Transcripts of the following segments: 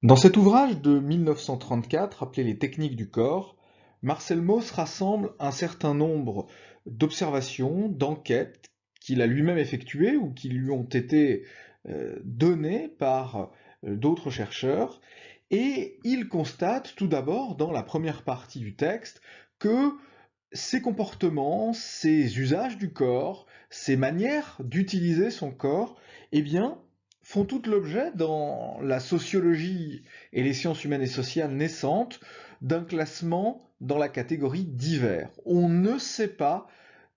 Dans cet ouvrage de 1934, appelé Les techniques du corps, Marcel Mauss rassemble un certain nombre d'observations, d'enquêtes qu'il a lui-même effectuées ou qui lui ont été données par d'autres chercheurs, et il constate tout d'abord dans la première partie du texte que ces comportements, ces usages du corps, ces manières d'utiliser son corps, eh bien, font tout l'objet dans la sociologie et les sciences humaines et sociales naissantes d'un classement dans la catégorie divers. On ne sait pas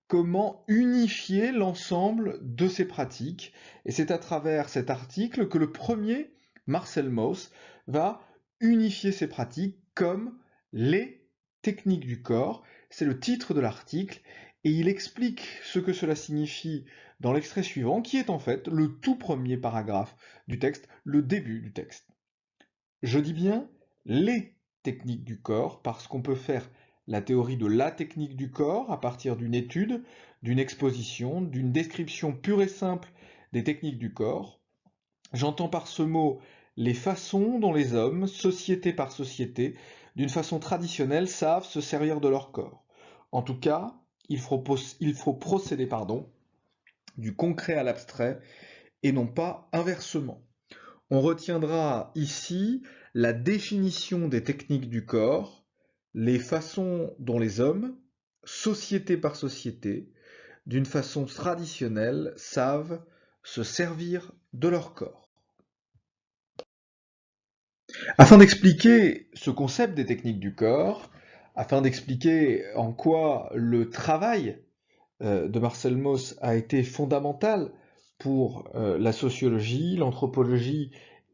comment unifier l'ensemble de ces pratiques, et c'est à travers cet article que le premier, Marcel Mauss, va unifier ces pratiques comme les techniques du corps. C'est le titre de l'article, et il explique ce que cela signifie dans l'extrait suivant, qui est en fait le tout premier paragraphe du texte, le début du texte. Je dis bien les techniques du corps, parce qu'on peut faire la théorie de la technique du corps à partir d'une étude, d'une exposition, d'une description pure et simple des techniques du corps. J'entends par ce mot les façons dont les hommes, société par société, d'une façon traditionnelle, savent se servir de leur corps. En tout cas, il faut procéder du concret à l'abstrait et non pas inversement. On retiendra ici la définition des techniques du corps, les façons dont les hommes, société par société, d'une façon traditionnelle, savent se servir de leur corps. Afin d'expliquer ce concept des techniques du corps, afin d'expliquer en quoi le travail de Marcel Mauss a été fondamental pour la sociologie, l'anthropologie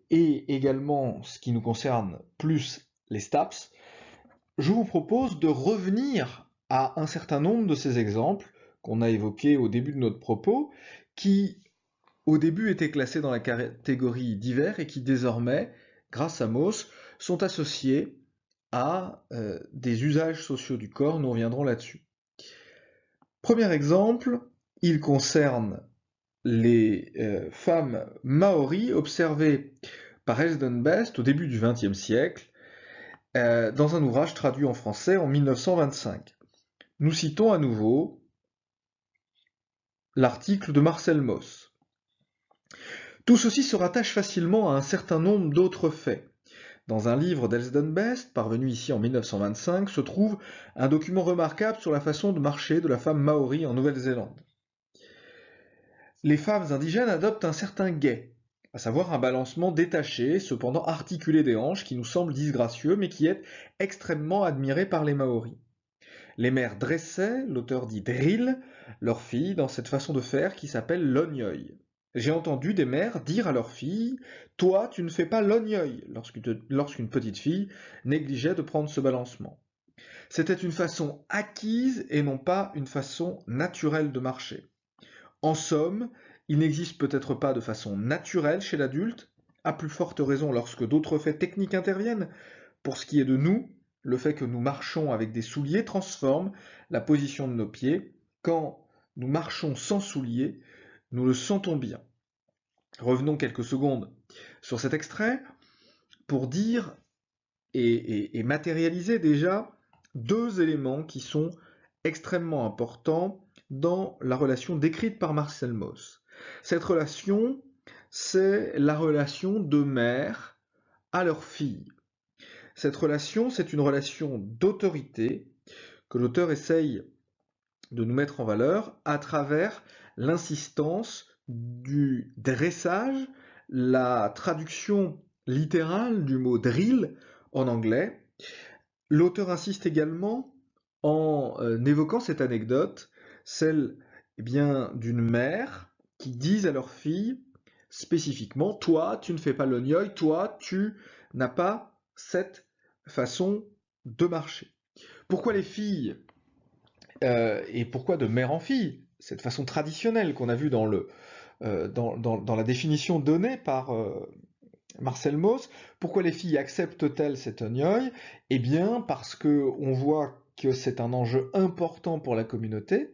et également ce qui nous concerne plus les STAPS, je vous propose de revenir à un certain nombre de ces exemples qu'on a évoqués au début de notre propos, qui au début étaient classés dans la catégorie divers et qui désormais, grâce à Mauss, sont associés à des usages sociaux du corps. Nous reviendrons là-dessus. Premier exemple, il concerne les femmes maoris observées par Elsden Best au début du XXe siècle, dans un ouvrage traduit en français en 1925. Nous citons à nouveau l'article de Marcel Mauss. Tout ceci se rattache facilement à un certain nombre d'autres faits. Dans un livre d'Elsden Best, parvenu ici en 1925, se trouve un document remarquable sur la façon de marcher de la femme maori en Nouvelle-Zélande. Les femmes indigènes adoptent un certain guet, à savoir un balancement détaché, cependant articulé des hanches, qui nous semble disgracieux, mais qui est extrêmement admiré par les Maoris. Les mères dressaient, l'auteur dit drill, leurs filles dans cette façon de faire qui s'appelle l'ognoy. J'ai entendu des mères dire à leurs filles « Toi, tu ne fais pas l'ognoy » lorsqu'une petite fille négligeait de prendre ce balancement. C'était une façon acquise et non pas une façon naturelle de marcher. En somme, il n'existe peut-être pas de façon naturelle chez l'adulte, à plus forte raison lorsque d'autres faits techniques interviennent. Pour ce qui est de nous, le fait que nous marchons avec des souliers transforme la position de nos pieds. Quand nous marchons sans souliers, nous le sentons bien. Revenons quelques secondes sur cet extrait pour dire et matérialiser déjà deux éléments qui sont extrêmement importants dans la relation décrite par Marcel Mauss. Cette relation, c'est la relation de mère à leur fille. Cette relation, c'est une relation d'autorité que l'auteur essaye de nous mettre en valeur à travers l'insistance du dressage, la traduction littérale du mot drill en anglais. L'auteur insiste également en évoquant cette anecdote, celle d'une mère qui dit à leur fille spécifiquement, toi tu ne fais pas l'ognoy, toi tu n'as pas cette façon de marcher. Pourquoi les filles et pourquoi de mère en fille? Cette façon traditionnelle qu'on a vue dans la définition donnée par Marcel Mauss. Pourquoi les filles acceptent-elles cet ognoy? Eh bien, parce qu'on voit que c'est un enjeu important pour la communauté,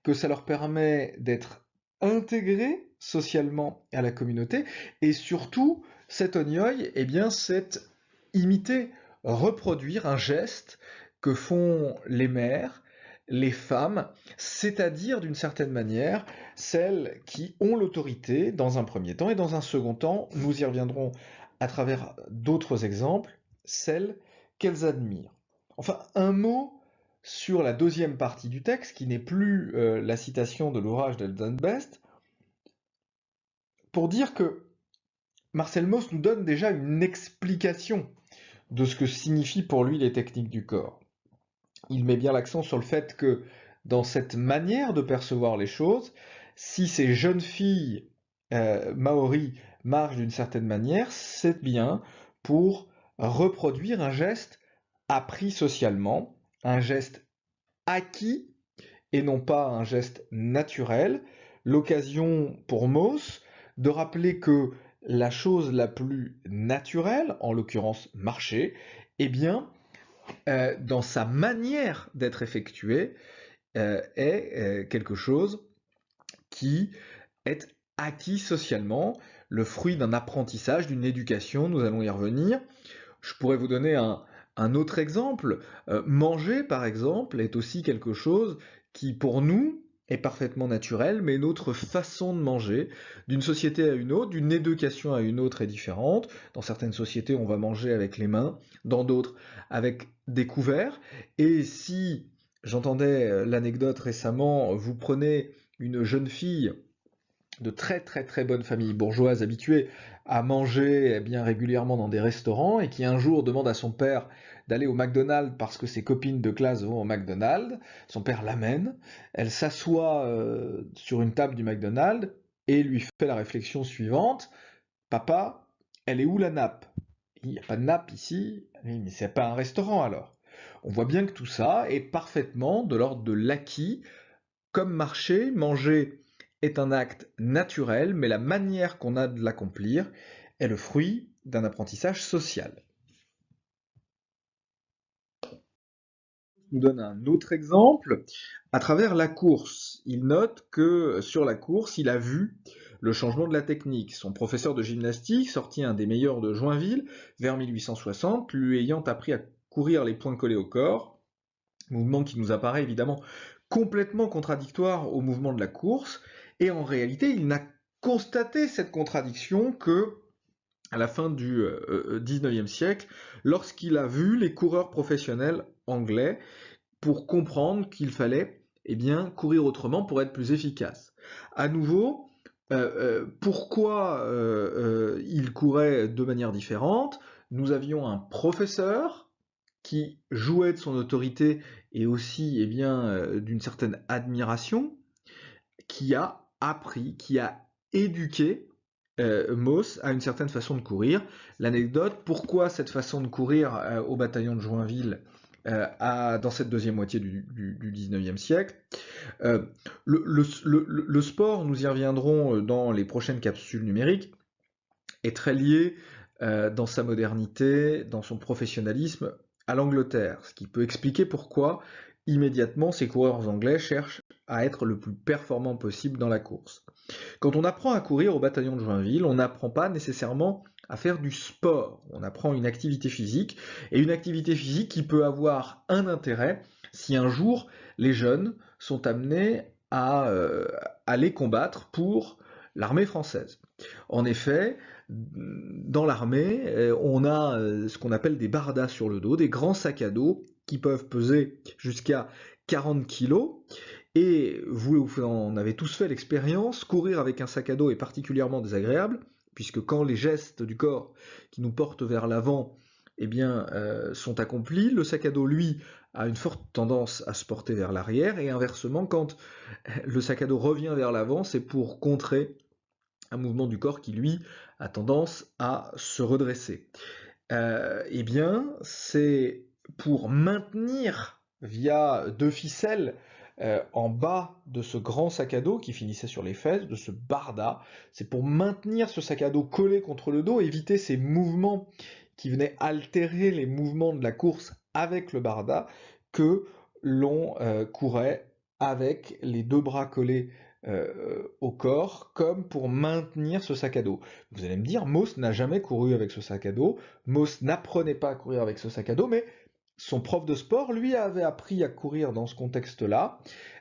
que ça leur permet d'être intégrés socialement à la communauté, et surtout Cet onyoi, eh bien, c'est imiter, reproduire un geste que font les mères, les femmes, c'est-à-dire d'une certaine manière celles qui ont l'autorité dans un premier temps et dans un second temps, nous y reviendrons à travers d'autres exemples, celles qu'elles admirent. Enfin, un mot sur la deuxième partie du texte, qui n'est plus la citation de l'ouvrage d'Eldon Best, pour dire que Marcel Mauss nous donne déjà une explication de ce que signifient pour lui les techniques du corps. Il met bien l'accent sur le fait que dans cette manière de percevoir les choses, si ces jeunes filles maoris marchent d'une certaine manière, c'est bien pour reproduire un geste appris socialement, un geste acquis et non pas un geste naturel. L'occasion pour Mauss de rappeler que la chose la plus naturelle, en l'occurrence marcher, eh bien, dans sa manière d'être effectuée, est quelque chose qui est acquis socialement, le fruit d'un apprentissage, d'une éducation, nous allons y revenir. Je pourrais vous donner un autre exemple. Manger, par exemple, est aussi quelque chose qui, pour nous, est parfaitement naturel, mais notre façon de manger, d'une société à une autre, d'une éducation à une autre est différente. Dans certaines sociétés, on va manger avec les mains, dans d'autres, avec des couverts. Et si, j'entendais l'anecdote récemment, vous prenez une jeune fille de très très très bonne famille bourgeoise habituée à manger bien régulièrement dans des restaurants et qui un jour demande à son père d'aller au McDonald's parce que ses copines de classe vont au McDonald's, son père l'amène, elle s'assoit sur une table du McDonald's et lui fait la réflexion suivante: Papa, elle est où la nappe? Il n'y a pas de nappe ici. Oui, mais c'est pas un restaurant alors. On voit bien que tout ça est parfaitement de l'ordre de l'acquis. Comme marcher, manger est un acte naturel, mais la manière qu'on a de l'accomplir est le fruit d'un apprentissage social. Je vous donne un autre exemple. À travers la course, il note que sur la course, il a vu le changement de la technique. Son professeur de gymnastique, sorti un des meilleurs de Joinville, vers 1860, lui ayant appris à courir les poings collés au corps, mouvement qui nous apparaît évidemment complètement contradictoire au mouvement de la course, et en réalité, il n'a constaté cette contradiction que à la fin du 19e siècle, lorsqu'il a vu les coureurs professionnels anglais pour comprendre qu'il fallait eh bien, courir autrement pour être plus efficace. À nouveau, pourquoi il courait de manière différente? Nous avions un professeur qui jouait de son autorité et aussi eh bien, d'une certaine admiration, qui a appris, qui a éduqué Mauss à une certaine façon de courir. L'anecdote, pourquoi cette façon de courir au bataillon de Joinville dans cette deuxième moitié du 19e siècle. Le sport, nous y reviendrons dans les prochaines capsules numériques, est très lié dans sa modernité, dans son professionnalisme à l'Angleterre, ce qui peut expliquer pourquoi immédiatement ces coureurs anglais cherchent à être le plus performant possible dans la course. Quand on apprend à courir au bataillon de Joinville, on n'apprend pas nécessairement à faire du sport, on apprend une activité physique, et une activité physique qui peut avoir un intérêt si un jour les jeunes sont amenés à aller combattre pour l'armée française. En effet, dans l'armée, on a ce qu'on appelle des bardas sur le dos, des grands sacs à dos qui peuvent peser jusqu'à 40 kg. Et vous en avez tous fait l'expérience, courir avec un sac à dos est particulièrement désagréable, puisque quand les gestes du corps qui nous portent vers l'avant eh bien, sont accomplis, le sac à dos, lui, a une forte tendance à se porter vers l'arrière, et inversement, quand le sac à dos revient vers l'avant, c'est pour contrer un mouvement du corps qui, lui, a tendance à se redresser. Eh bien, c'est pour maintenir via deux ficelles en bas de ce grand sac à dos qui finissait sur les fesses, de ce barda, c'est pour maintenir ce sac à dos collé contre le dos, éviter ces mouvements qui venaient altérer les mouvements de la course avec le barda, que l'on courait avec les deux bras collés au corps comme pour maintenir ce sac à dos. Vous allez me dire, Mauss n'a jamais couru avec ce sac à dos, Mauss n'apprenait pas à courir avec ce sac à dos, mais son prof de sport, lui, avait appris à courir dans ce contexte-là,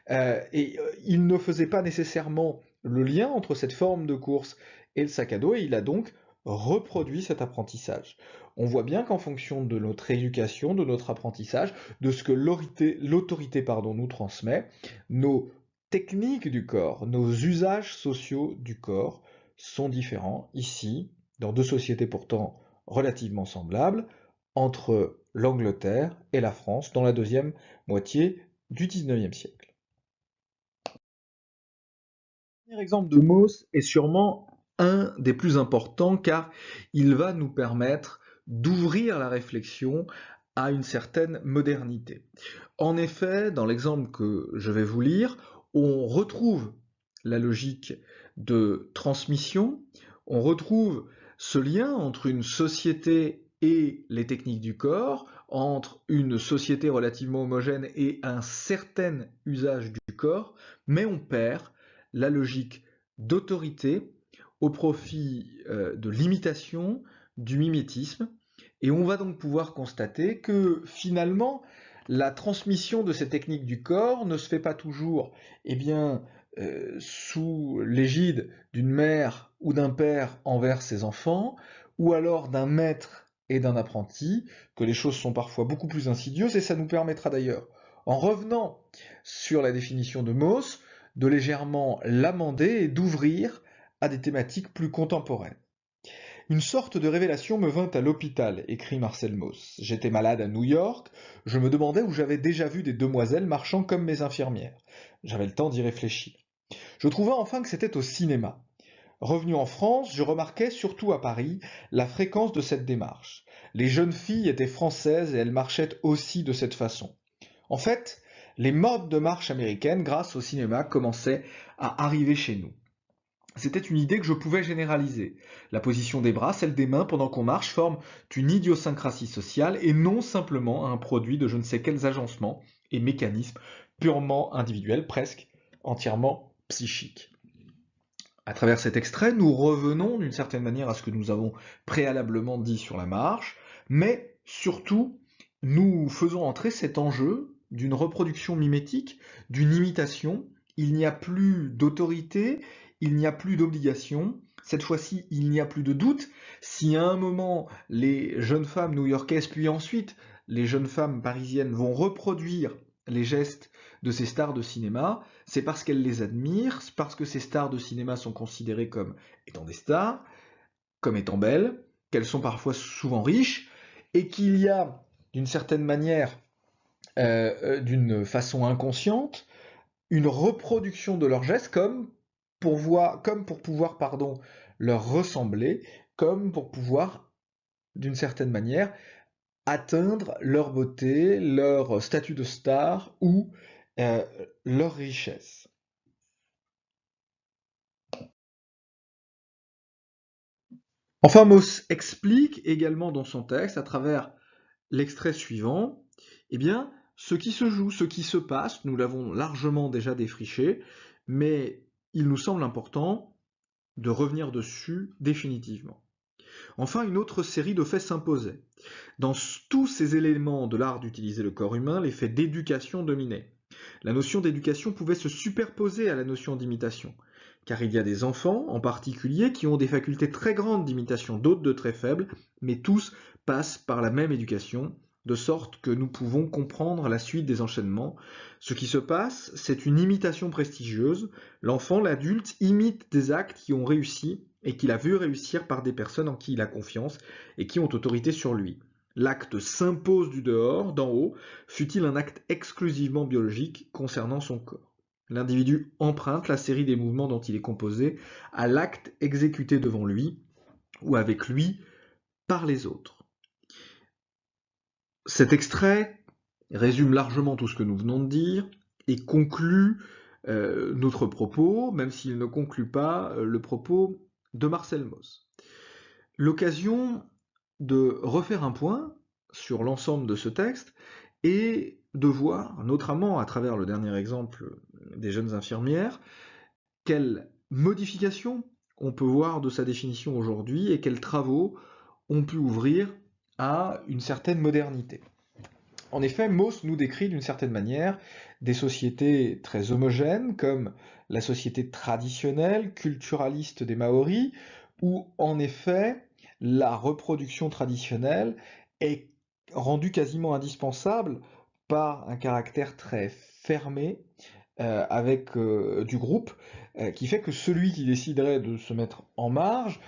il ne faisait pas nécessairement le lien entre cette forme de course et le sac à dos, et il a donc reproduit cet apprentissage. On voit bien qu'en fonction de notre éducation, de notre apprentissage, de ce que l'autorité nous transmet, nos techniques du corps, nos usages sociaux du corps sont différents ici, dans deux sociétés pourtant relativement semblables, entre l'Angleterre et la France dans la deuxième moitié du XIXe siècle. Le premier exemple de Mauss est sûrement un des plus importants car il va nous permettre d'ouvrir la réflexion à une certaine modernité. En effet, dans l'exemple que je vais vous lire, on retrouve la logique de transmission, on retrouve ce lien entre une société et les techniques du corps, entre une société relativement homogène et un certain usage du corps, mais on perd la logique d'autorité au profit de l'imitation, du mimétisme, et on va donc pouvoir constater que finalement, la transmission de ces techniques du corps ne se fait pas toujours sous l'égide d'une mère ou d'un père envers ses enfants, ou alors d'un maître et d'un apprenti, que les choses sont parfois beaucoup plus insidieuses, et ça nous permettra d'ailleurs, en revenant sur la définition de Mauss, de légèrement l'amender et d'ouvrir à des thématiques plus contemporaines. Une sorte de révélation me vint à l'hôpital, écrit Marcel Mauss. J'étais malade à New York, je me demandais où j'avais déjà vu des demoiselles marchant comme mes infirmières. J'avais le temps d'y réfléchir. Je trouvai enfin que c'était au cinéma. Revenu en France, je remarquais, surtout à Paris, la fréquence de cette démarche. Les jeunes filles étaient françaises et elles marchaient aussi de cette façon. En fait, les modes de marche américaines, grâce au cinéma, commençaient à arriver chez nous. C'était une idée que je pouvais généraliser. La position des bras, celle des mains pendant qu'on marche, forment une idiosyncrasie sociale et non simplement un produit de je ne sais quels agencements et mécanismes purement individuels, presque entièrement psychiques. À travers cet extrait, nous revenons d'une certaine manière à ce que nous avons préalablement dit sur la marche, mais surtout, nous faisons entrer cet enjeu d'une reproduction mimétique, d'une imitation. Il n'y a plus d'autorité, il n'y a plus d'obligation. Cette fois-ci, il n'y a plus de doute. Si à un moment, les jeunes femmes new-yorkaises, puis ensuite les jeunes femmes parisiennes vont reproduire les gestes de ces stars de cinéma, c'est parce qu'elles les admirent, parce que ces stars de cinéma sont considérées comme étant des stars, comme étant belles, qu'elles sont parfois souvent riches, et qu'il y a, d'une certaine manière, d'une façon inconsciente, une reproduction de leurs gestes comme pour pouvoir leur ressembler, comme pour pouvoir, d'une certaine manière, atteindre leur beauté, leur statut de star ou euh, leur richesse. Enfin, Mauss explique également dans son texte, à travers l'extrait suivant, eh bien, ce qui se joue, ce qui se passe, nous l'avons largement déjà défriché, mais il nous semble important de revenir dessus définitivement. Enfin, une autre série de faits s'imposait. Dans tous ces éléments de l'art d'utiliser le corps humain, les faits d'éducation dominaient. La notion d'éducation pouvait se superposer à la notion d'imitation, car il y a des enfants, en particulier, qui ont des facultés très grandes d'imitation, d'autres de très faibles, mais tous passent par la même éducation, de sorte que nous pouvons comprendre la suite des enchaînements. Ce qui se passe, c'est une imitation prestigieuse. L'enfant, l'adulte, imite des actes qui ont réussi et qu'il a vu réussir par des personnes en qui il a confiance et qui ont autorité sur lui. L'acte s'impose du dehors, d'en haut, fût-il un acte exclusivement biologique concernant son corps. L'individu emprunte la série des mouvements dont il est composé à l'acte exécuté devant lui ou avec lui par les autres. Cet extrait résume largement tout ce que nous venons de dire et conclut notre propos, même s'il ne conclut pas le propos de Marcel Mauss. L'occasion de refaire un point sur l'ensemble de ce texte et de voir, notamment à travers le dernier exemple des jeunes infirmières, quelles modifications on peut voir de sa définition aujourd'hui et quels travaux ont pu ouvrir à une certaine modernité. En effet, Mauss nous décrit d'une certaine manière des sociétés très homogènes, comme la société traditionnelle, culturaliste des Maoris, où en effet la reproduction traditionnelle est rendue quasiment indispensable par un caractère très fermé avec du groupe, qui fait que celui qui déciderait de se met en marge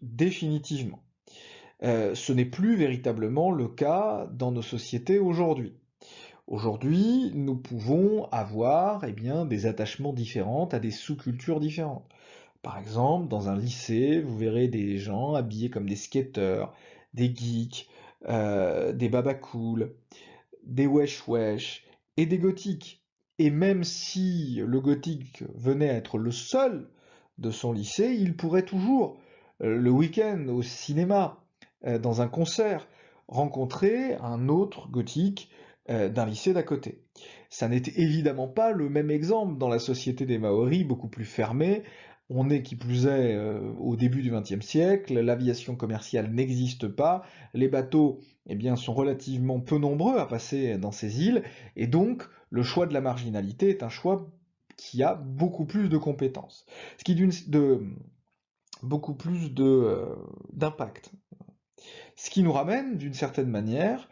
définitivement. Ce n'est plus véritablement le cas dans nos sociétés aujourd'hui. Aujourd'hui, nous pouvons avoir des attachements différents à des sous-cultures différentes. Par exemple, dans un lycée, vous verrez des gens habillés comme des skateurs, des geeks, des babacools, des wesh-wesh et des gothiques. Et même si le gothique venait à être le seul de son lycée, il pourrait toujours, le week-end au cinéma, dans un concert, rencontrer un autre gothique d'un lycée d'à côté. Ça n'était évidemment pas le même exemple dans la société des Maoris, beaucoup plus fermée. On est qui plus est au début du XXe siècle, l'aviation commerciale n'existe pas, les bateaux sont relativement peu nombreux à passer dans ces îles, et donc le choix de la marginalité est un choix qui a beaucoup plus de compétences, ce qui beaucoup plus d'impact. Ce qui nous ramène, d'une certaine manière,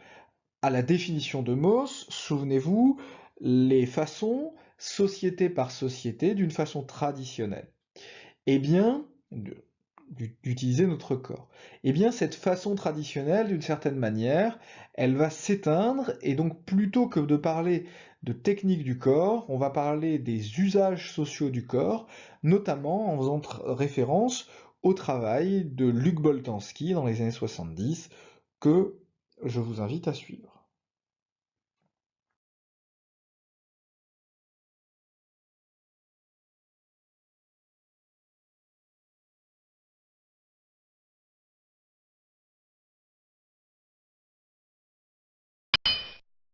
à la définition de Mauss, souvenez-vous, les façons, société par société, d'une façon traditionnelle. Eh bien, d'utiliser notre corps. Eh bien, cette façon traditionnelle, d'une certaine manière, elle va s'éteindre, et donc plutôt que de parler de technique du corps, on va parler des usages sociaux du corps, notamment en faisant référence au travail de Luc Boltanski dans les années 70, que je vous invite à suivre.